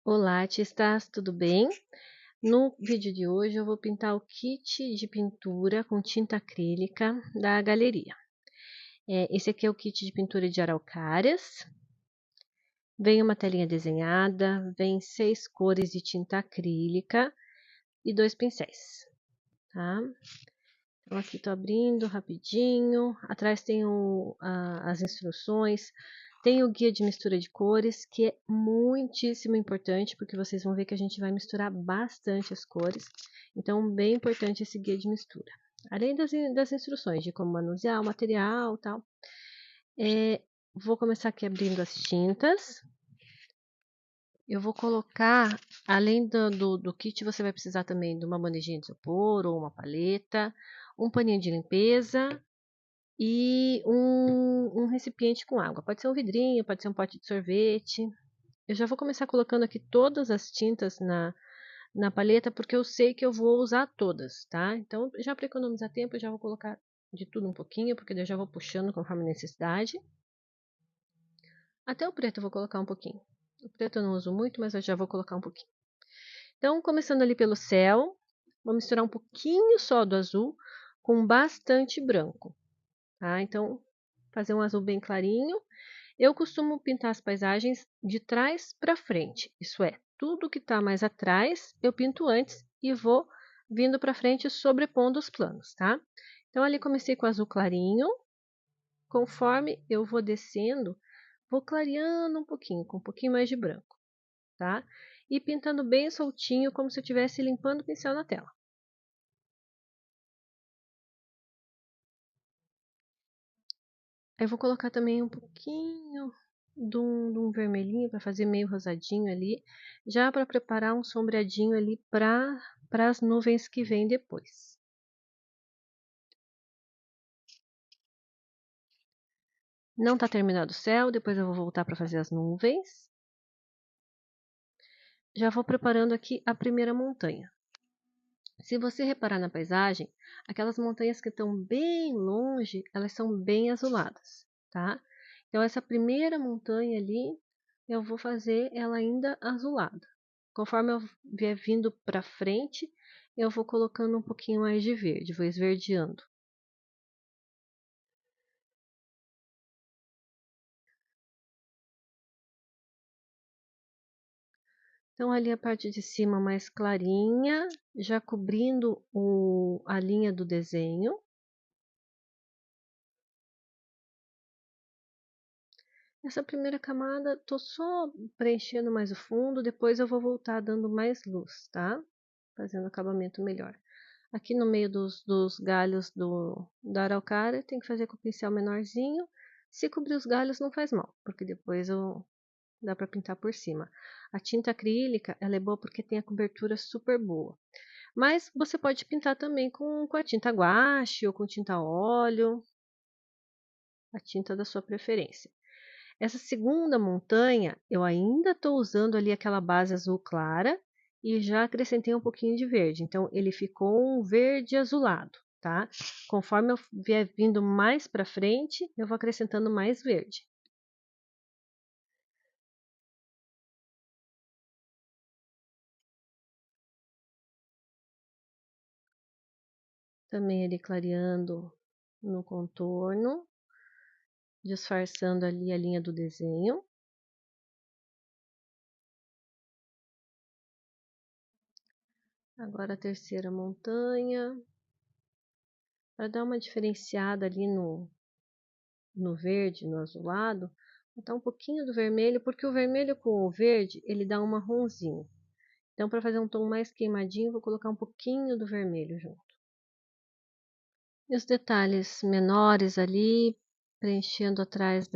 Olá, estás tudo bem? No vídeo de hoje eu vou pintar o kit de pintura com tinta acrílica da galeria. Esse aqui é o kit de pintura de araucárias. Vem uma telinha desenhada, vem 6 cores de tinta acrílica e 2 pincéis, tá? Então aqui tô abrindo rapidinho, atrás tem as instruções, tem o guia de mistura de cores, que é muitíssimo importante, porque vocês vão ver que a gente vai misturar bastante as cores, então bem importante esse guia de mistura. Além das instruções de como manusear o material e tal. Vou começar aqui abrindo as tintas. Eu vou colocar, além do kit, você vai precisar também de uma bandejinha de isopor ou uma paleta, um paninho de limpeza e um recipiente com água. Pode ser um vidrinho, pode ser um pote de sorvete. Eu já vou começar colocando aqui todas as tintas na paleta, porque eu sei que eu vou usar todas, tá? Então, já para economizar tempo, eu já vou colocar de tudo um pouquinho, porque eu já vou puxando conforme a necessidade. Até o preto eu vou colocar um pouquinho. O preto eu não uso muito, mas eu já vou colocar um pouquinho. Então, começando ali pelo céu, vou misturar um pouquinho só do azul com bastante branco, tá? Então, fazer um azul bem clarinho. Eu costumo pintar as paisagens de trás para frente, isso é, tudo que está mais atrás eu pinto antes e vou vindo para frente sobrepondo os planos, tá? Então, ali comecei com azul clarinho, conforme eu vou descendo, vou clareando um pouquinho, com um pouquinho mais de branco, tá? E pintando bem soltinho, como se eu estivesse limpando o pincel na tela. Aí eu vou colocar também um pouquinho de um vermelhinho para fazer meio rosadinho ali, já para preparar um sombreadinho ali para as nuvens que vêm depois. Não está terminado o céu, depois eu vou voltar para fazer as nuvens. Já vou preparando aqui a primeira montanha. Se você reparar na paisagem, aquelas montanhas que estão bem longe, elas são bem azuladas, tá? Então, essa primeira montanha ali, eu vou fazer ela ainda azulada. Conforme eu vier vindo para frente, eu vou colocando um pouquinho mais de verde, vou esverdeando. Então, ali a parte de cima mais clarinha, já cobrindo a linha do desenho. Essa primeira camada, tô só preenchendo mais o fundo, depois eu vou voltar dando mais luz, tá? Fazendo acabamento melhor. Aqui no meio dos galhos da araucária, tem que fazer com o pincel menorzinho. Se cobrir os galhos não faz mal, porque depois dá para pintar por cima. A tinta acrílica, ela é boa porque tem a cobertura super boa. Mas você pode pintar também com a tinta guache ou com tinta óleo, a tinta da sua preferência. Essa segunda montanha, eu ainda estou usando ali aquela base azul clara e já acrescentei um pouquinho de verde. Então, ele ficou um verde azulado, tá? Conforme eu vier vindo mais para frente, eu vou acrescentando mais verde. Também ali clareando no contorno, disfarçando ali a linha do desenho. Agora a terceira montanha, para dar uma diferenciada ali no verde, no azulado, botar um pouquinho do vermelho, porque o vermelho com o verde, ele dá um marronzinho. Então, para fazer um tom mais queimadinho, vou colocar um pouquinho do vermelho junto. E os detalhes menores ali, preenchendo atrás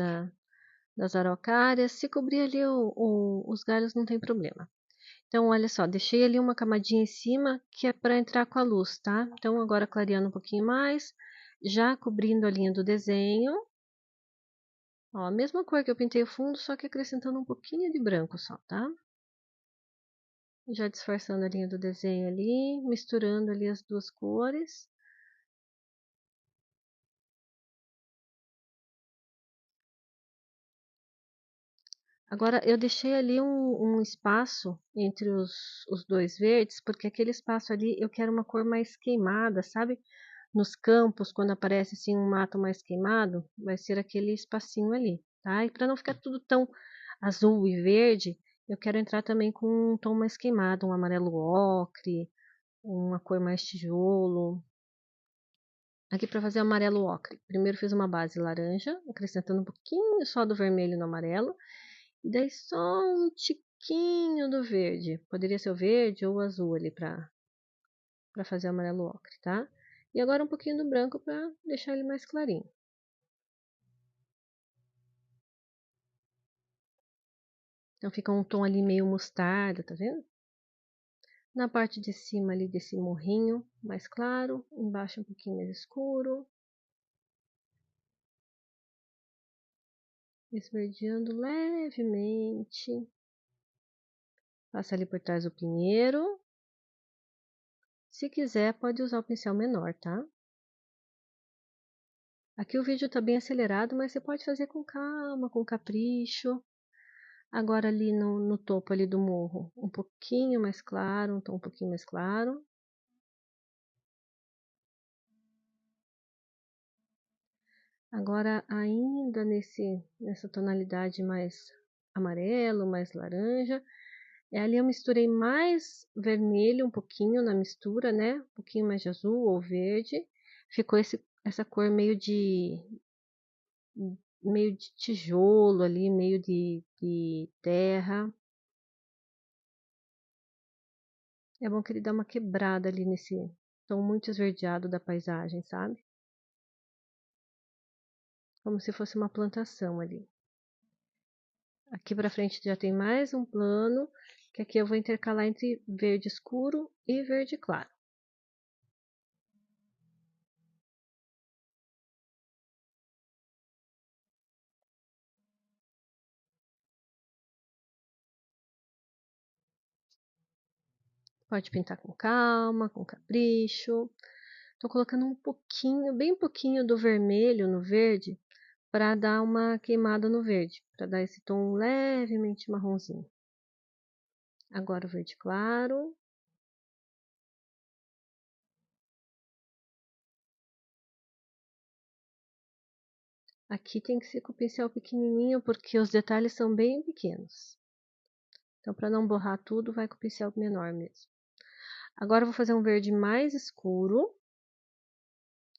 das araucárias. Se cobrir ali os galhos, não tem problema. Então, olha só, deixei ali uma camadinha em cima, que é para entrar com a luz, tá? Então, agora clareando um pouquinho mais, já cobrindo a linha do desenho. Ó, a mesma cor que eu pintei o fundo, só que acrescentando um pouquinho de branco só, tá? Já disfarçando a linha do desenho ali, misturando ali as duas cores. Agora, eu deixei ali um espaço entre os dois verdes, porque aquele espaço ali eu quero uma cor mais queimada, sabe? Nos campos, quando aparece assim um mato mais queimado, vai ser aquele espacinho ali, tá? E para não ficar tudo tão azul e verde, eu quero entrar também com um tom mais queimado, um amarelo ocre, uma cor mais tijolo. Aqui para fazer amarelo ocre, primeiro fiz uma base laranja, acrescentando um pouquinho só do vermelho no amarelo, e daí só um tiquinho do verde. Poderia ser o verde ou o azul ali para fazer o amarelo ocre, tá? E agora um pouquinho do branco para deixar ele mais clarinho. Então fica um tom ali meio mostarda, tá vendo? Na parte de cima ali desse morrinho mais claro, embaixo um pouquinho mais escuro. Esverdeando levemente. Passa ali por trás do pinheiro. Se quiser, pode usar o pincel menor, tá? Aqui o vídeo tá bem acelerado, mas você pode fazer com calma, com capricho. Agora ali no topo ali do morro, um pouquinho mais claro, um tom um pouquinho mais claro. Agora ainda nessa tonalidade mais amarelo, mais laranja. Ali eu misturei mais vermelho um pouquinho na mistura, né? Um pouquinho mais de azul ou verde. Ficou essa cor meio de tijolo ali, meio de terra. É bom que ele dá uma quebrada ali nesse tom muito esverdeado da paisagem, sabe? Como se fosse uma plantação ali. Aqui pra frente já tem mais um plano, que aqui eu vou intercalar entre verde escuro e verde claro. Pode pintar com calma, com capricho. Tô colocando um pouquinho, bem pouquinho do vermelho no verde, para dar uma queimada no verde, para dar esse tom levemente marronzinho. Agora o verde claro. Aqui tem que ser com o pincel pequenininho, porque os detalhes são bem pequenos. Então, para não borrar tudo, vai com o pincel menor mesmo. Agora eu vou fazer um verde mais escuro.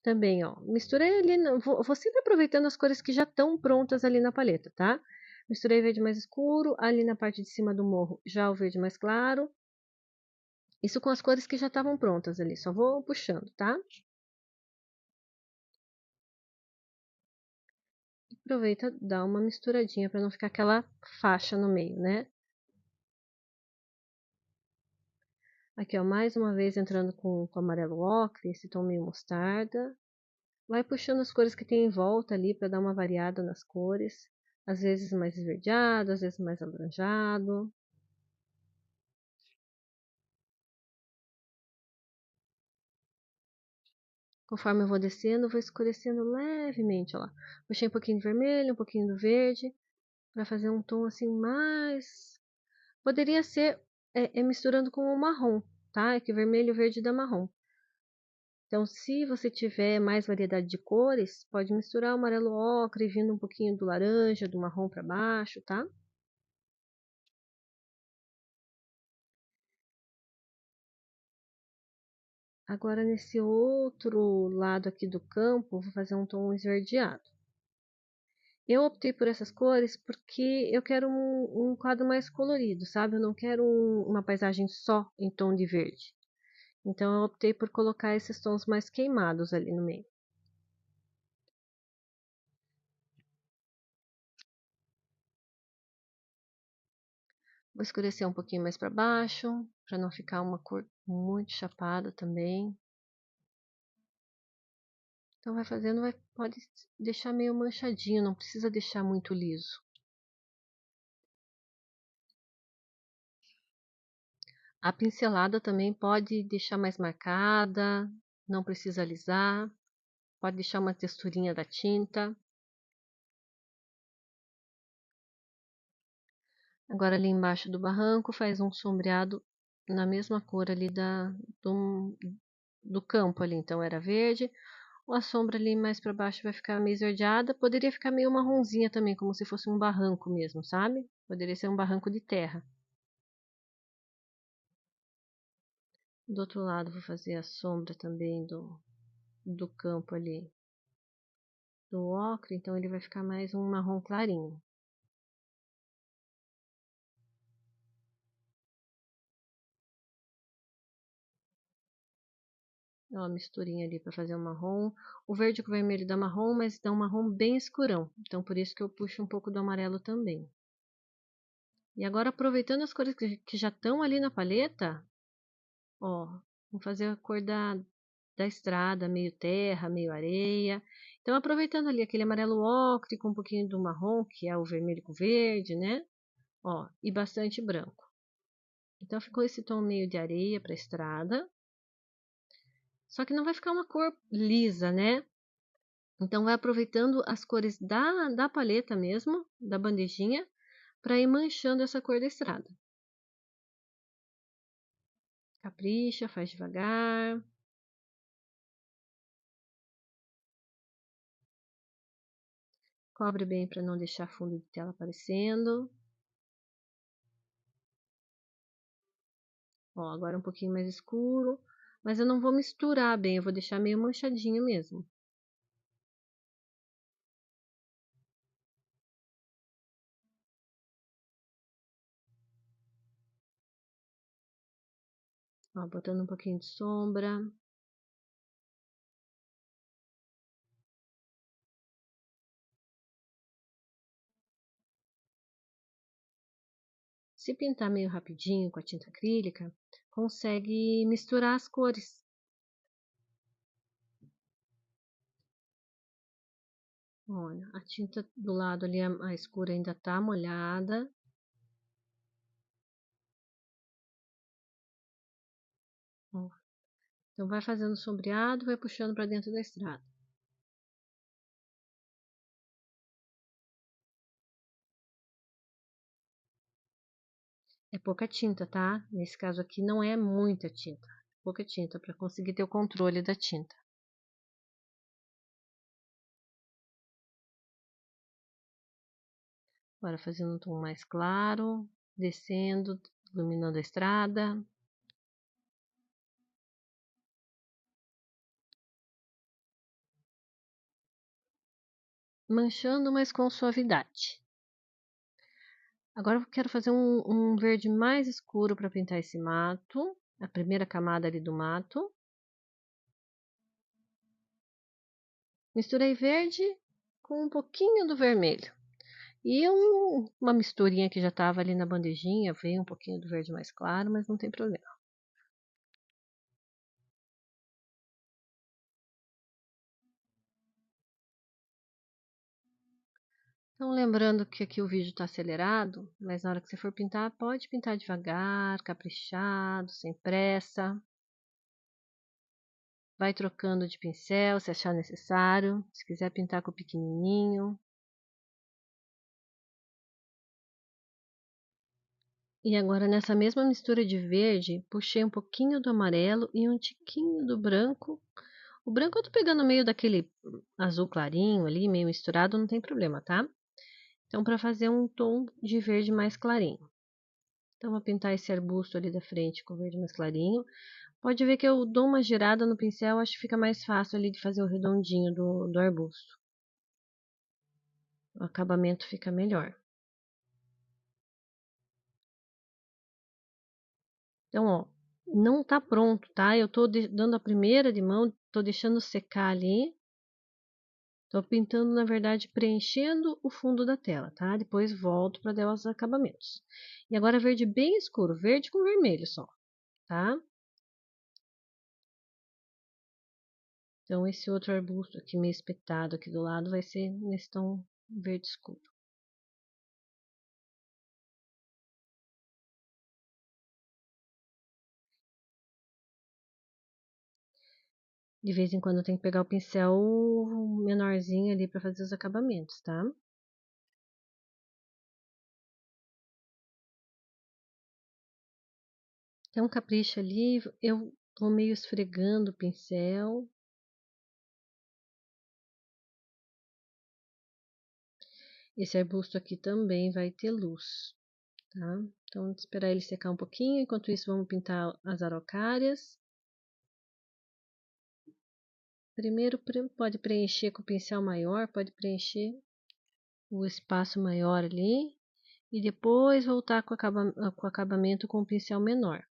Também, ó, misturei ali, vou sempre aproveitando as cores que já estão prontas ali na paleta, tá? Misturei verde mais escuro, ali na parte de cima do morro já o verde mais claro. Isso com as cores que já estavam prontas ali, só vou puxando, tá? Aproveita, dá uma misturadinha para não ficar aquela faixa no meio, né? Aqui, ó, mais uma vez entrando com amarelo ocre, esse tom meio mostarda. Vai puxando as cores que tem em volta ali para dar uma variada nas cores. Às vezes mais esverdeado, às vezes mais alaranjado. Conforme eu vou descendo, eu vou escurecendo levemente, ó lá. Puxei um pouquinho de vermelho, um pouquinho do verde, para fazer um tom assim mais... Poderia ser misturando com o marrom, tá? É que vermelho e verde dá marrom. Então, se você tiver mais variedade de cores, pode misturar o amarelo ocre, vindo um pouquinho do laranja, do marrom para baixo, tá? Agora, nesse outro lado aqui do campo, vou fazer um tom esverdeado. Eu optei por essas cores porque eu quero um quadro mais colorido, sabe? Eu não quero uma paisagem só em tom de verde. Então, eu optei por colocar esses tons mais queimados ali no meio. Vou escurecer um pouquinho mais para baixo, para não ficar uma cor muito chapada também. Então, vai fazendo, pode deixar meio manchadinho, não precisa deixar muito liso. A pincelada também pode deixar mais marcada, não precisa alisar, pode deixar uma texturinha da tinta. Agora ali embaixo do barranco faz um sombreado na mesma cor ali do campo ali. Então era verde. A sombra ali mais para baixo vai ficar meio esverdeada. Poderia ficar meio marronzinha também, como se fosse um barranco mesmo, sabe? Poderia ser um barranco de terra. Do outro lado vou fazer a sombra também do campo ali do ocre, então ele vai ficar mais um marrom clarinho. Ó, a misturinha ali para fazer o marrom. O verde com o vermelho dá marrom, mas dá um marrom bem escurão. Então por isso que eu puxo um pouco do amarelo também. E agora aproveitando as cores que já estão ali na paleta, ó, vamos fazer a cor da estrada, meio terra, meio areia. Então aproveitando ali aquele amarelo ocre com um pouquinho do marrom, que é o vermelho com verde, né? Ó, e bastante branco. Então ficou esse tom meio de areia para a estrada. Só que não vai ficar uma cor lisa, né? Então vai aproveitando as cores da paleta mesmo, da bandejinha, para ir manchando essa cor da estrada. Capricha, faz devagar. Cobre bem para não deixar fundo de tela aparecendo. Ó, agora um pouquinho mais escuro. Mas eu não vou misturar bem, eu vou deixar meio manchadinho mesmo. Ó, botando um pouquinho de sombra. Se pintar meio rapidinho com a tinta acrílica, consegue misturar as cores. Olha, a tinta do lado ali, a escura ainda tá molhada. Ó, então vai fazendo sombreado, vai puxando para dentro da estrada. É pouca tinta, tá? Nesse caso aqui não é muita tinta. Pouca tinta para conseguir ter o controle da tinta. Agora fazendo um tom mais claro, descendo, iluminando a estrada. Manchando, mas com suavidade. Agora eu quero fazer um verde mais escuro para pintar esse mato. A primeira camada ali do mato. Misturei verde com um pouquinho do vermelho. E uma misturinha que já estava ali na bandejinha, veio um pouquinho do verde mais claro, mas não tem problema. Então, lembrando que aqui o vídeo está acelerado, mas na hora que você for pintar, pode pintar devagar, caprichado, sem pressa. Vai trocando de pincel se achar necessário. Se quiser pintar com o pequenininho. E agora nessa mesma mistura de verde, puxei um pouquinho do amarelo e um tiquinho do branco. O branco eu tô pegando meio daquele azul clarinho ali, meio misturado, não tem problema, tá? Então, para fazer um tom de verde mais clarinho. Então, vou pintar esse arbusto ali da frente com verde mais clarinho. Pode ver que eu dou uma girada no pincel, acho que fica mais fácil ali de fazer o redondinho do arbusto. O acabamento fica melhor. Então, ó, não tá pronto, tá? Eu tô dando a primeira de mão, tô deixando secar ali. Tô pintando, na verdade, preenchendo o fundo da tela, tá? Depois volto para dar os acabamentos. E agora verde bem escuro, verde com vermelho só, tá? Então, esse outro arbusto aqui meio espetado aqui do lado vai ser nesse tom verde escuro. De vez em quando tem que pegar o pincel menorzinho ali para fazer os acabamentos, tá? Então, capricha ali, eu vou meio esfregando o pincel. Esse arbusto aqui também vai ter luz, tá? Então, vamos esperar ele secar um pouquinho. Enquanto isso, vamos pintar as araucárias. Primeiro, pode preencher com o pincel maior, pode preencher o espaço maior ali. E depois voltar com o acabamento com o pincel menor.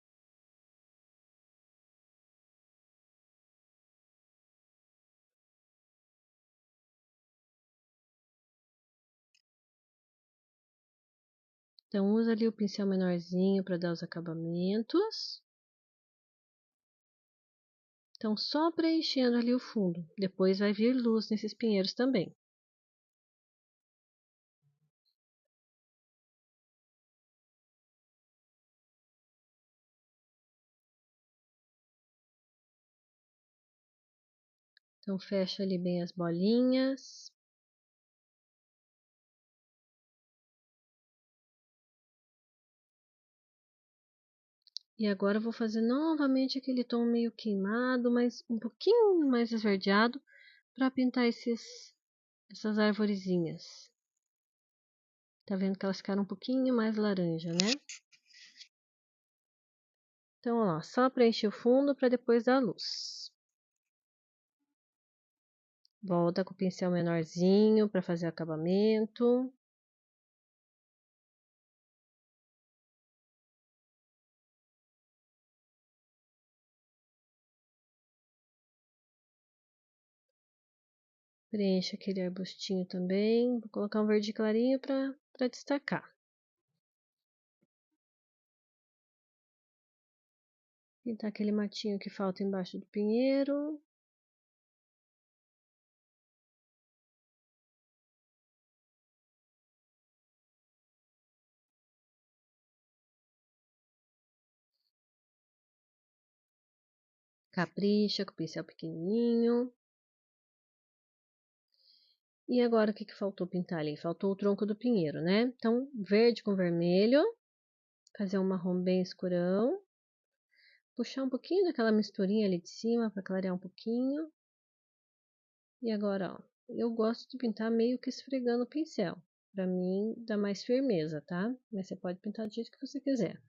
Então, usa ali o pincel menorzinho para dar os acabamentos. Então, só preenchendo ali o fundo. Depois vai vir luz nesses pinheiros também. Então, fecha ali bem as bolinhas. E agora eu vou fazer novamente aquele tom meio queimado, mas um pouquinho mais esverdeado, para pintar essas arvorezinhas. Tá vendo que elas ficaram um pouquinho mais laranja, né? Então, ó, só preencher o fundo para depois dar luz. Volta com o pincel menorzinho para fazer o acabamento. Preenche aquele arbustinho também. Vou colocar um verde clarinho para destacar. Pintar aquele matinho que falta embaixo do pinheiro. Capricha com o pincel pequenininho. E agora o que faltou pintar ali? Faltou o tronco do pinheiro, né? Então, verde com vermelho. Fazer um marrom bem escurão. Puxar um pouquinho daquela misturinha ali de cima para clarear um pouquinho. E agora, ó, eu gosto de pintar meio que esfregando o pincel. Pra mim, dá mais firmeza, tá? Mas você pode pintar do jeito que você quiser.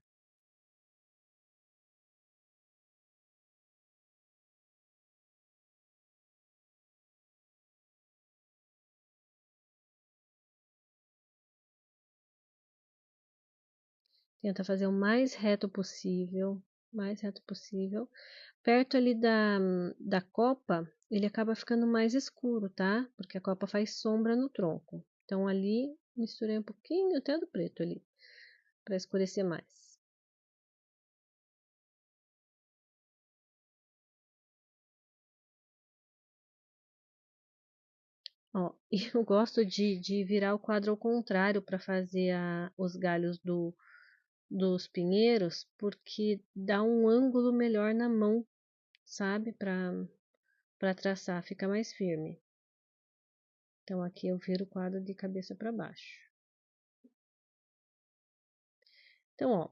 Tenta fazer o mais reto possível. Mais reto possível. Perto ali da copa, ele acaba ficando mais escuro, tá? Porque a copa faz sombra no tronco. Então, ali, misturei um pouquinho até do preto ali. Pra escurecer mais. Ó, eu gosto de virar o quadro ao contrário para fazer os galhos dos pinheiros, porque dá um ângulo melhor na mão, sabe? Para traçar, fica mais firme. Então, aqui eu viro o quadro de cabeça para baixo. Então, ó,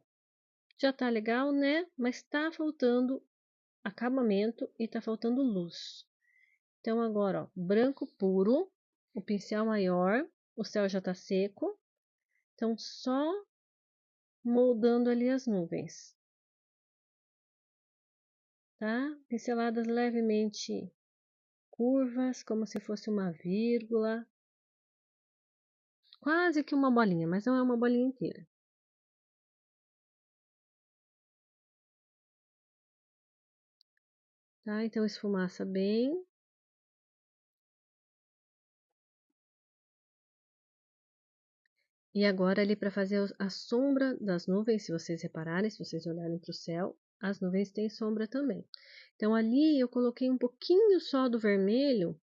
já tá legal, né? Mas tá faltando acabamento e tá faltando luz. Então, agora, ó, branco puro, o pincel maior, o céu já tá seco. Então, só moldando ali as nuvens, tá? Pinceladas levemente curvas, como se fosse uma vírgula, quase que uma bolinha, mas não é uma bolinha inteira. Tá? Então esfumaça bem. E agora ali para fazer a sombra das nuvens, se vocês repararem, se vocês olharem para o céu, as nuvens têm sombra também. Então ali eu coloquei um pouquinho só do vermelho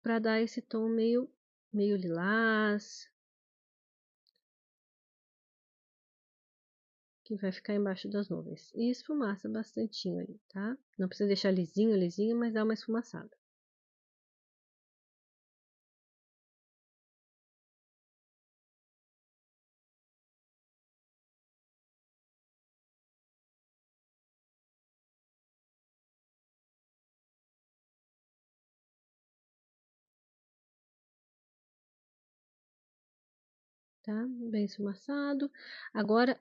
para dar esse tom meio lilás, que vai ficar embaixo das nuvens. E esfumaça bastantinho ali, tá? Não precisa deixar lisinho, mas dá uma esfumaçada. tá? Bem esfumaçado. Agora,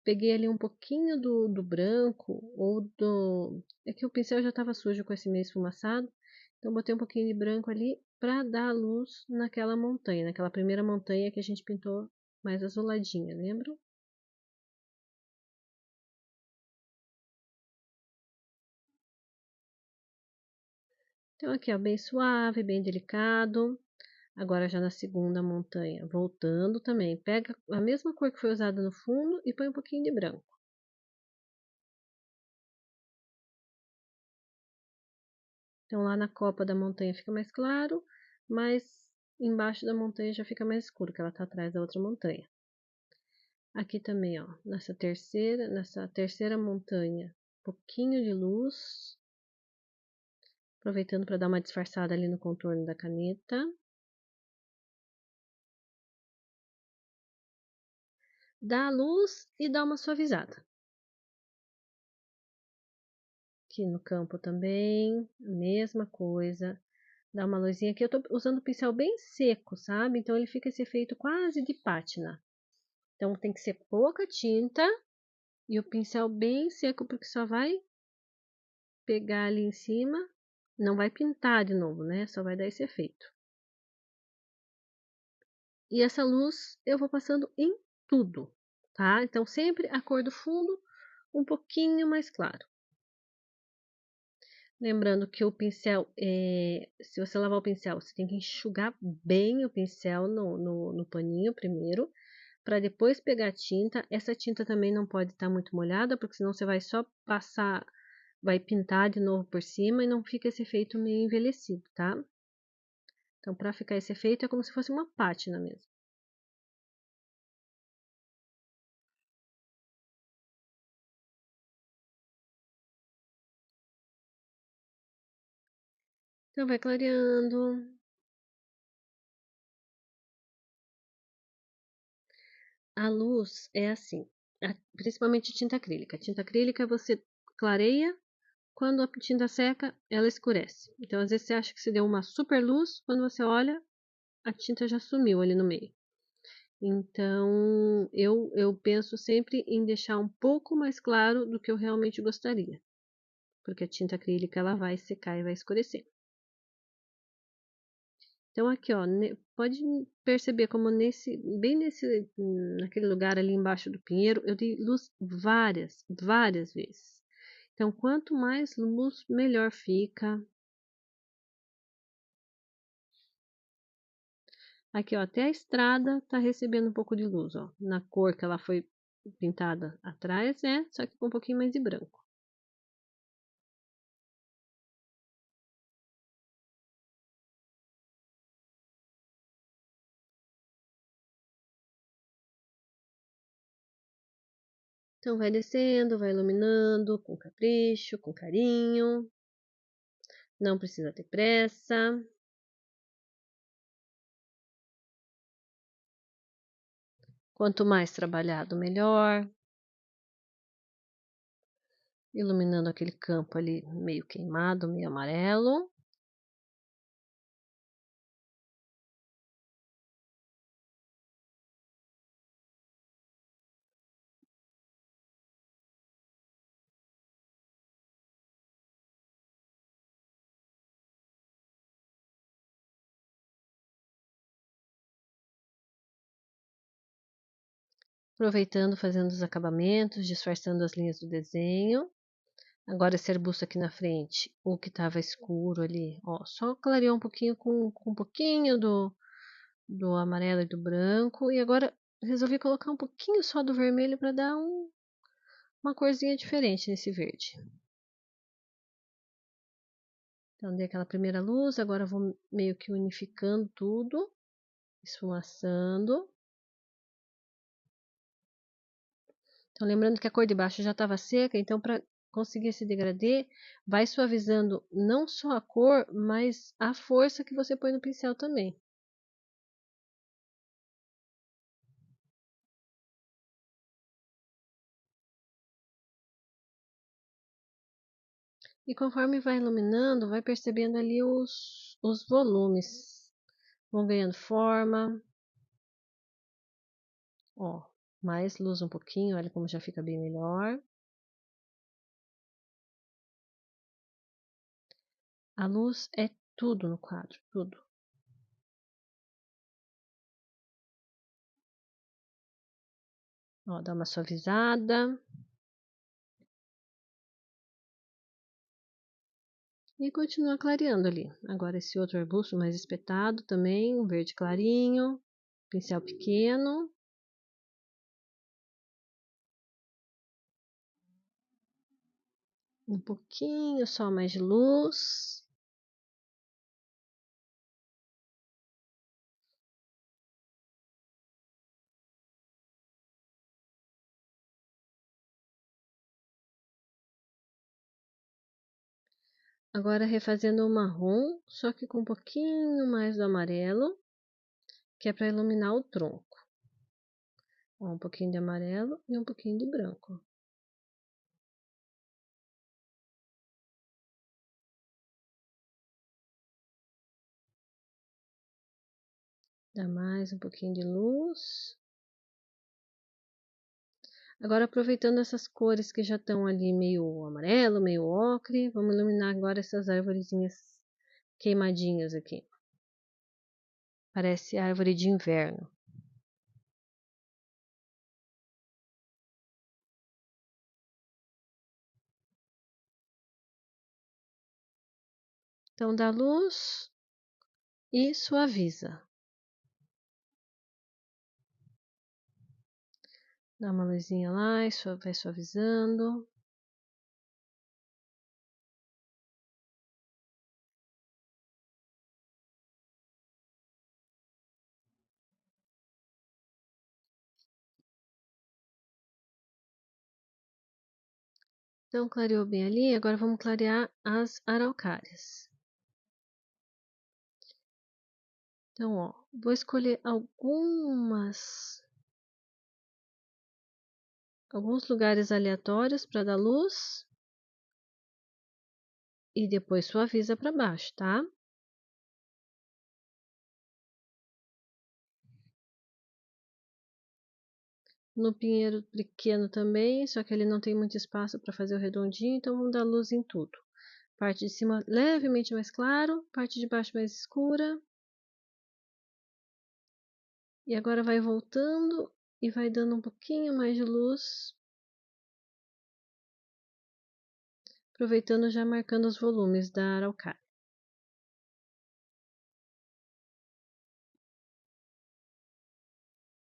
peguei ali um pouquinho do branco, ou do... É que o pincel já estava sujo com esse meio esfumaçado, então botei um pouquinho de branco ali para dar luz naquela montanha, naquela primeira montanha que a gente pintou mais azuladinha, lembra? Então aqui, ó, bem suave, bem delicado. Agora já na segunda montanha, voltando também, pega a mesma cor que foi usada no fundo e põe um pouquinho de branco. Então lá na copa da montanha fica mais claro, mas embaixo da montanha já fica mais escuro, que ela tá atrás da outra montanha. Aqui também, ó, nessa terceira montanha, pouquinho de luz, aproveitando para dar uma disfarçada ali no contorno da caneta. Dá a luz e dá uma suavizada. Aqui no campo também, a mesma coisa. Dá uma luzinha aqui. Eu tô usando o pincel bem seco, sabe? Então ele fica esse efeito quase de pátina. Então tem que ser pouca tinta e o pincel bem seco, porque só vai pegar ali em cima. Não vai pintar de novo, né? Só vai dar esse efeito. E essa luz eu vou passando em tudo, tá? Então sempre a cor do fundo um pouquinho mais claro. Lembrando que o pincel, se você lavar o pincel, você tem que enxugar bem o pincel no paninho primeiro, para depois pegar a tinta. Essa tinta também não pode estar muito molhada, porque senão você vai só passar, vai pintar de novo por cima e não fica esse efeito meio envelhecido, tá? Então, para ficar esse efeito, é como se fosse uma pátina mesmo. Então, vai clareando. A luz é assim, principalmente tinta acrílica. A tinta acrílica você clareia, quando a tinta seca, ela escurece. Então, às vezes você acha que se deu uma super luz, quando você olha, a tinta já sumiu ali no meio. Então, eu penso sempre em deixar um pouco mais claro do que eu realmente gostaria. Porque a tinta acrílica, ela vai secar e vai escurecer. Então, aqui, ó, pode perceber como naquele lugar ali embaixo do pinheiro, eu dei luz várias vezes. Então, quanto mais luz, melhor fica. Aqui, ó, até a estrada tá recebendo um pouco de luz, ó, na cor que ela foi pintada atrás, né? Só que com um pouquinho mais de branco. Então, vai descendo, vai iluminando com capricho, com carinho. Não precisa ter pressa. Quanto mais trabalhado, melhor. Iluminando aquele campo ali meio queimado, meio amarelo. Aproveitando, fazendo os acabamentos, disfarçando as linhas do desenho. Agora esse arbusto aqui na frente, o que estava escuro ali, ó, só clareou um pouquinho com um pouquinho do amarelo e do branco. E agora resolvi colocar um pouquinho só do vermelho para dar uma corzinha diferente nesse verde. Então dei aquela primeira luz, agora vou meio que unificando tudo, esfumaçando. Então lembrando que a cor de baixo já estava seca, então para conseguir esse degradê, vai suavizando não só a cor, mas a força que você põe no pincel também. E conforme vai iluminando, vai percebendo ali os volumes. Vão ganhando forma. Ó, mais luz um pouquinho, olha como já fica bem melhor. A luz é tudo no quadro, tudo. Ó, dá uma suavizada. E continua clareando ali. Agora esse outro arbusto mais espetado também, um verde clarinho, pincel pequeno. Um pouquinho só mais de luz. Agora refazendo o marrom, só que com um pouquinho mais do amarelo, que é para iluminar o tronco. Ó, um pouquinho de amarelo e um pouquinho de branco. Dá mais um pouquinho de luz. Agora, aproveitando essas cores que já estão ali meio amarelo, meio ocre, vamos iluminar agora essas arvorezinhas queimadinhas aqui. Parece árvore de inverno. Então, dá luz e suaviza. Dá uma luzinha lá e vai suavizando. Então, clareou bem ali, agora vamos clarear as araucárias. Então, ó, vou escolher alguns lugares aleatórios para dar luz e depois suaviza para baixo, tá? No pinheiro pequeno também, só que ele não tem muito espaço para fazer o redondinho, então vamos dar luz em tudo. Parte de cima levemente mais claro, parte de baixo mais escura. E agora vai voltando e vai dando um pouquinho mais de luz. Aproveitando já marcando os volumes da araucária.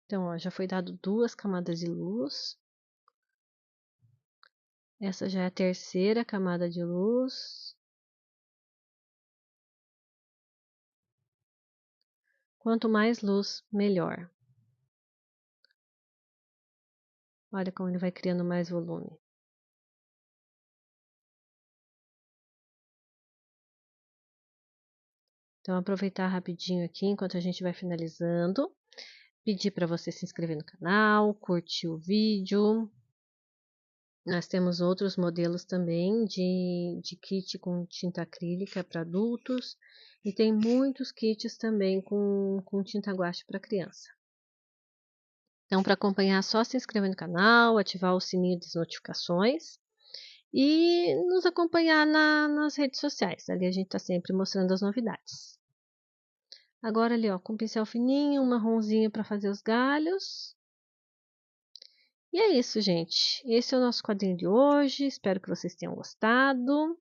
Então, ó, já foi dado 2 camadas de luz. Essa já é a terceira camada de luz. Quanto mais luz, melhor. Olha como ele vai criando mais volume. Então, aproveitar rapidinho aqui, enquanto a gente vai finalizando. Pedir para você se inscrever no canal, curtir o vídeo. Nós temos outros modelos também de kit com tinta acrílica para adultos. E tem muitos kits também com tinta guache para criança. Então, para acompanhar, é só se inscrever no canal, ativar o sininho das notificações e nos acompanhar nas redes sociais. Ali a gente está sempre mostrando as novidades. Agora ali, ó, com pincel fininho, um marronzinho para fazer os galhos. E é isso, gente. Esse é o nosso quadrinho de hoje. Espero que vocês tenham gostado.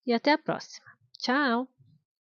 E até a próxima. Tchau!